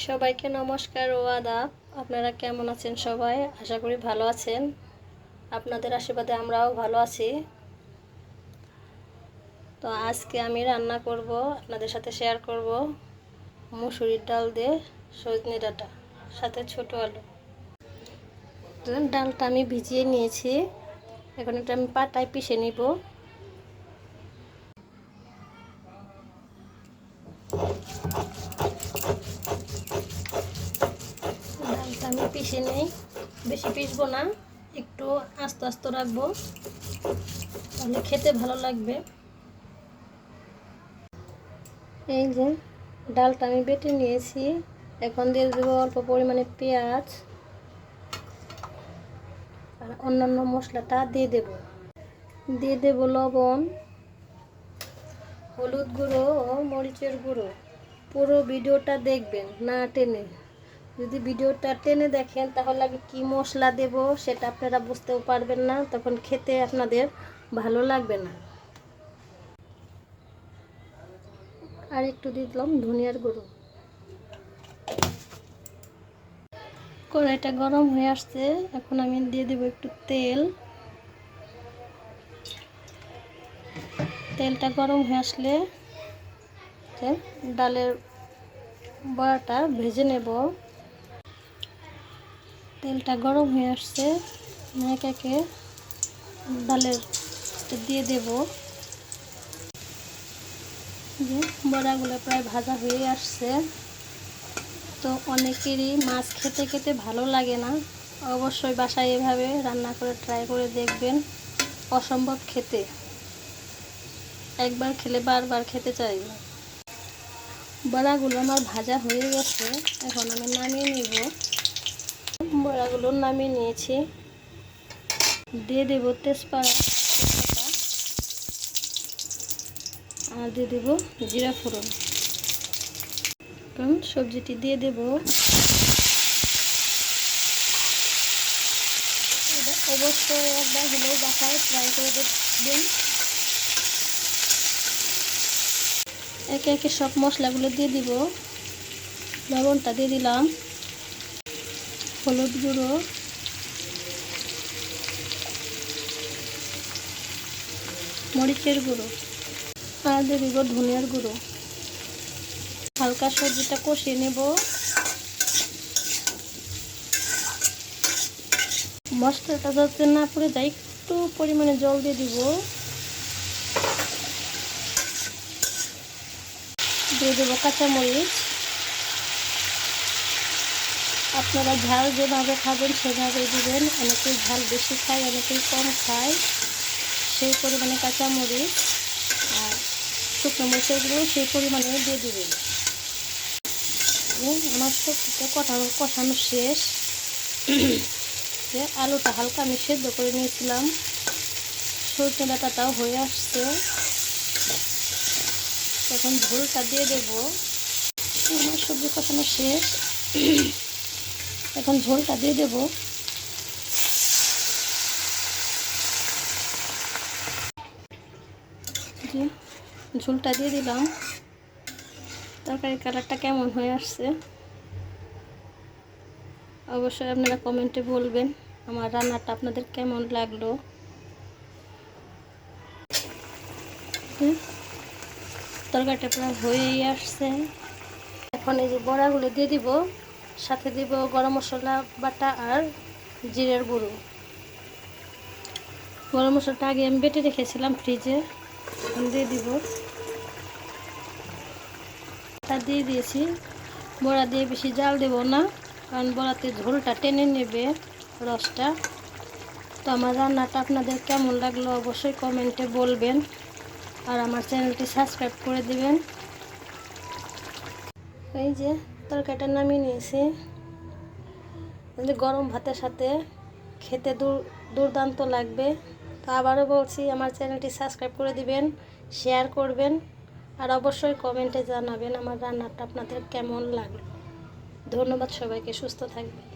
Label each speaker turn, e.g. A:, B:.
A: সবাইকে নমস্কার ও আদাব। আপনারা কেমন আছেন? সবাই আশা করি ভালো আছেন। আপনাদের আশীর্বাদে আমরাও ভালো আছি। তো আজকে আমি রান্না করব, আপনাদের সাথে শেয়ার করব মুসুরির ডাল দিয়ে সজনে ডাঁটা, সাথে ছোট আলু। তো ডালটা আমি ভিজিয়ে নিয়েছি, এখন এটা আমি পাটায় পিষে নিব। ডালটা আমি পিষে নেই, বেশি পিষবো না, একটু আস্তে আস্তে রাখবো, তাহলে খেতে ভালো লাগবে। এই যে ডালটা আমি বেটে নিয়েছি, এখন দিয়ে দেবো অল্প পরিমাণে পেঁয়াজ আর অন্যান্য মশলাটা দিয়ে দেব লবণ, হলুদ গুঁড়ো ও মরিচের গুঁড়ো। পুরো ভিডিওটা দেখবেন, না টেনে। যদি ভিডিওটা টেনে দেখেন তাহলে আমি কী মশলা দেব সেটা আপনারা বুঝতেও পারবেন না, তখন খেতে আপনাদের ভালো লাগবে না। আর একটু দিয়ে দিলাম ধনিয়ার গুঁড়ো। কড়াইটা গরম হয়ে আসছে, এখন আমি দিয়ে দেব একটু তেলটা গরম হয়ে আসলে ডালের বড়াটা ভেজে নেব। তেলটা গরম হয়ে আসছে, একে একে ডালের দিয়ে দেব। যে বড়াগুলো প্রায় ভাজা হয়ে আসছে। তো অনেকেরই মাছ খেতে খেতে ভালো লাগে না, অবশ্যই বাসায় এভাবে রান্না করে ট্রাই করে দেখবেন। অসম্ভব খেতে, একবার খেলে বারবার খেতে চাইবে। বড়াগুলো আমার ভাজা হয়ে গেছে, এখন আমি নামিয়ে নেব। বড়াগুলো নামিয়ে নিয়েছি, দিয়ে দেব তেজপাতা আর দিয়ে দেব জিরা ফোড়ন। এখন সবজিটি দিয়ে দেব। অবশ্যই একবার হলেও বাসায় ট্রাই করে দেখবেন। একে একে সব মশলাগুলো দিয়ে দিব। লবণটা দিয়ে দিলাম, হলুদ গুঁড়ো, মরিচের গুঁড়ো আর দিয়ে দিব ধনিয়ার গুঁড়ো। হালকা সবজিটা কষিয়ে নেব। মশলাটা যাতে না পড়ে যায় একটু পরিমাণে জল দিয়ে দিব। দিয়ে দেবো কাঁচামরিচ। আপনারা ঝাল যেভাবে খাবেন সেভাবে দিবেন। অনেকেই ঝাল বেশি খায়, অনেকেই কম খায়, সেই পরিমাণে কাঁচামরিচ আর শুকনো মরিচগুলো সেই পরিমাণে দিয়ে দিবেন। আমার সবজিটা কষানো শেষ। যে আলুটা হালকা আমি সেদ্ধ করে নিয়েছিলাম, সজনে ডাঁটাটাও হয়ে আসছে, তখন ঝোলটা দিয়ে দেব। আমার সবজি কষানো শেষ, এখন ঝোলটা দিয়ে দেব। ঝোলটা দিয়ে দিলাম। তরকারির কালারটা কেমন হয়ে আসছে অবশ্যই আপনারা কমেন্টে বলবেন। আমার রান্নাটা আপনাদের কেমন লাগলো। তরকারিটা প্রায় হয়েই আসছে। এখন এই যে বড়াগুলো দিয়ে দিব, সাথে দিব গরম মশলা বাটা আর জিরের গুঁড়ো। গরম মশলাটা আগে আমি বেটে রেখেছিলাম ফ্রিজে, দিয়ে দিব। তা দিয়ে দিয়েছি। বড়া দিয়ে বেশি জাল দেব না, কারণ বড়াতে ঝোলটা টেনে নেবে রসটা। তো আমার রান্নাটা আপনাদের কেমন লাগলো অবশ্যই কমেন্টে বলবেন, আর আমার চ্যানেলটি সাবস্ক্রাইব করে দিবেন। এই যে তরকারিটা নামিয়ে নিয়েছি, গরম ভাতের সাথে খেতে দুর্দান্ত লাগবে। তো আবারও বলছি, আমার চ্যানেলটি সাবস্ক্রাইব করে দিবেন, শেয়ার করবেন, আর অবশ্যই কমেন্টে জানাবেন আমার রান্নাটা আপনাদের কেমন লাগলো। ধন্যবাদ সবাইকে, সুস্থ থাকবেন।